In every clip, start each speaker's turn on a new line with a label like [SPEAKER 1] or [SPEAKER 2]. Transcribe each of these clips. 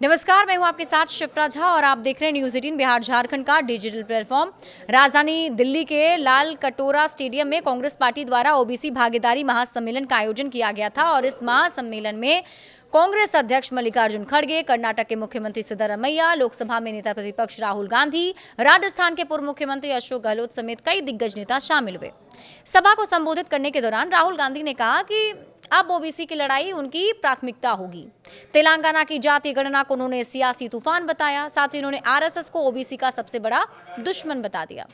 [SPEAKER 1] नमस्कार, मैं हूं आपके साथ शिप्रा झा और आप देख रहे हैं न्यूज़ 18 बिहार झारखंड का डिजिटल प्लेटफॉर्म। राजधानी दिल्ली के लाल कटोरा स्टेडियम में कांग्रेस पार्टी द्वारा ओबीसी भागीदारी महासम्मेलन का आयोजन किया गया था और इस महासम्मेलन में कांग्रेस अध्यक्ष मल्लिकार्जुन खड़गे, कर्नाटक के मुख्यमंत्री सिद्धरमैया, लोकसभा में नेता प्रतिपक्ष राहुल गांधी, राजस्थान के पूर्व मुख्यमंत्री अशोक गहलोत समेत कई दिग्गज नेता शामिल हुए। सभा को संबोधित करने के दौरान राहुल गांधी ने कहा कि अब ओबीसी की लड़ाई उनकी प्राथमिकता होगी। तेलंगाना की जाति गणना को उन्होंने सियासी तूफान बताया। साथ ही उन्होंने आरएसएस को ओबीसी का सबसे बड़ा दुश्मन बता दिया।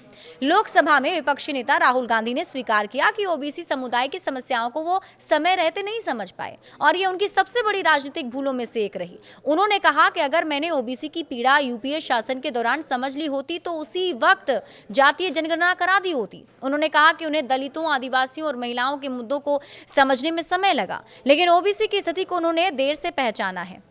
[SPEAKER 1] लोकसभा में विपक्षी नेता राहुल गांधी ने स्वीकार किया कि ओबीसी समुदाय की समस्याओं को वो समय रहते नहीं समझ पाए और ये उनकी सबसे बड़ी राजनीतिक भूलों में से एक रही। उन्होंने कहा कि अगर मैंने ओबीसी की पीड़ा यूपीए शासन के दौरान समझ ली होती तो उसी वक्त जातीय जनगणना करा दी होती। उन्होंने कहा कि उन्हें दलितों, आदिवासियों और महिलाओं के मुद्दों को समझने में समय लगा, लेकिन ओबीसी की स्थिति को उन्होंने देर से पहचाना है।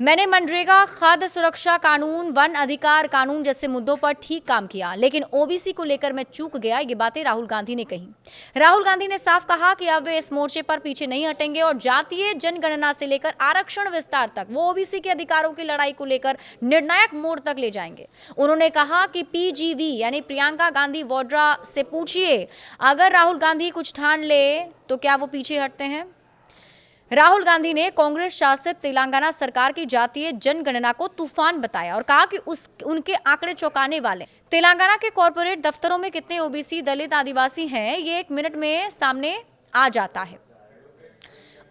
[SPEAKER 1] मैंने मनरेगा, खाद्य सुरक्षा कानून, वन अधिकार कानून जैसे मुद्दों पर ठीक काम किया, लेकिन ओबीसी को लेकर मैं चूक गया। ये बातें राहुल गांधी ने कही। राहुल गांधी ने साफ कहा कि अब वे इस मोर्चे पर पीछे नहीं हटेंगे और जातीय जनगणना से लेकर आरक्षण विस्तार तक वो ओबीसी के अधिकारों की लड़ाई को लेकर निर्णायक मोड़ तक ले जाएंगे। उन्होंने कहा कि पीजीवी यानी प्रियंका गांधी वाड्रा से पूछिए, अगर राहुल गांधी कुछ ठान ले तो क्या वो पीछे हटते हैं। राहुल गांधी ने कांग्रेस शासित तेलंगाना सरकार की जातीय जनगणना को तूफान बताया और कहा कि उनके आंकड़े चौंकाने वाले। तेलंगाना के कॉर्पोरेट दफ्तरों में कितने ओबीसी, दलित, आदिवासी हैं, ये एक मिनट में सामने आ जाता है।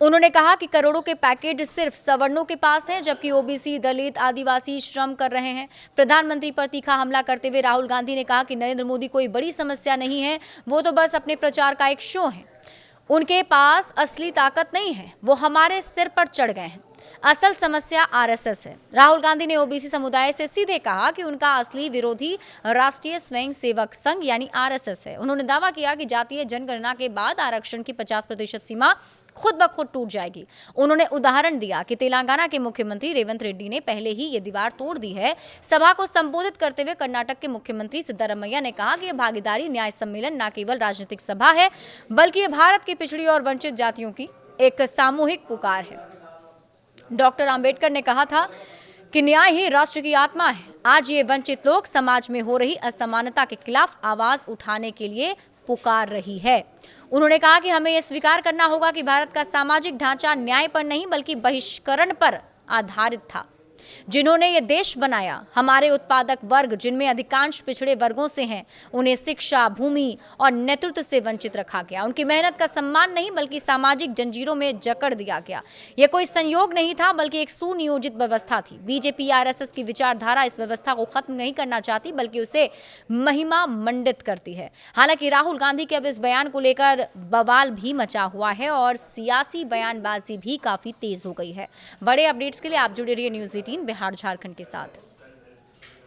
[SPEAKER 1] उन्होंने कहा कि करोड़ों के पैकेज सिर्फ सवर्णों के पास हैं, जबकि ओबीसी, दलित, आदिवासी श्रम कर रहे हैं। प्रधानमंत्री पर तीखा हमला करते हुए राहुल गांधी ने कहा कि नरेंद्र मोदी कोई बड़ी समस्या नहीं है, वो तो बस अपने प्रचार का एक शो है। उनके पास असली ताकत नहीं है, वो हमारे सिर पर चढ़ गए हैं। असल समस्या आरएसएस है। राहुल गांधी ने ओबीसी समुदाय से सीधे कहा कि उनका असली विरोधी राष्ट्रीय स्वयंसेवक संघ यानी आरएसएस है। उन्होंने दावा किया कि जातीय जनगणना के बाद आरक्षण की 50% सीमा खुद ब खुद टूट जाएगी। उन्होंने उदाहरण दिया कि तेलंगाना के मुख्यमंत्री रेवंत रेड्डी ने पहले ही ये दीवार तोड़ दी है। सभा को संबोधित करते हुए कर्नाटक के मुख्यमंत्री सिद्धरमैया ने कहा कि यह भागीदारी न्याय सम्मेलन न केवल राजनीतिक सभा है, बल्कि ये भारत की पिछड़ी और वंचित जातियों की एक सामूहिक पुकार है। डॉक्टर आम्बेडकर ने कहा था कि न्याय ही राष्ट्र की आत्मा है। आज ये वंचित लोग समाज में हो रही असमानता के खिलाफ आवाज उठाने के लिए पुकार रही है। उन्होंने कहा कि हमें यह स्वीकार करना होगा कि भारत का सामाजिक ढांचा न्याय पर नहीं बल्कि बहिष्करण पर आधारित था। जिन्होंने ये देश बनाया, हमारे उत्पादक वर्ग जिनमें अधिकांश पिछड़े वर्गों से हैं, उन्हें शिक्षा, भूमि और नेतृत्व से वंचित रखा गया। उनकी मेहनत का सम्मान नहीं बल्कि सामाजिक जंजीरों में जकड़ दिया गया। यह कोई संयोग नहीं था बल्कि एक सुनियोजित व्यवस्था थी। बीजेपी आरएसएस की विचारधारा इस व्यवस्था को खत्म नहीं करना चाहती बल्कि उसे महिमा मंडित करती है। हालांकि राहुल गांधी के अब इस बयान को लेकर बवाल भी मचा हुआ है और सियासी बयानबाजी भी काफी तेज हो गई है। बड़े अपडेट्स के लिए आप जुड़े रहिए न्यूज़ 18 बिहार झारखंड के साथ।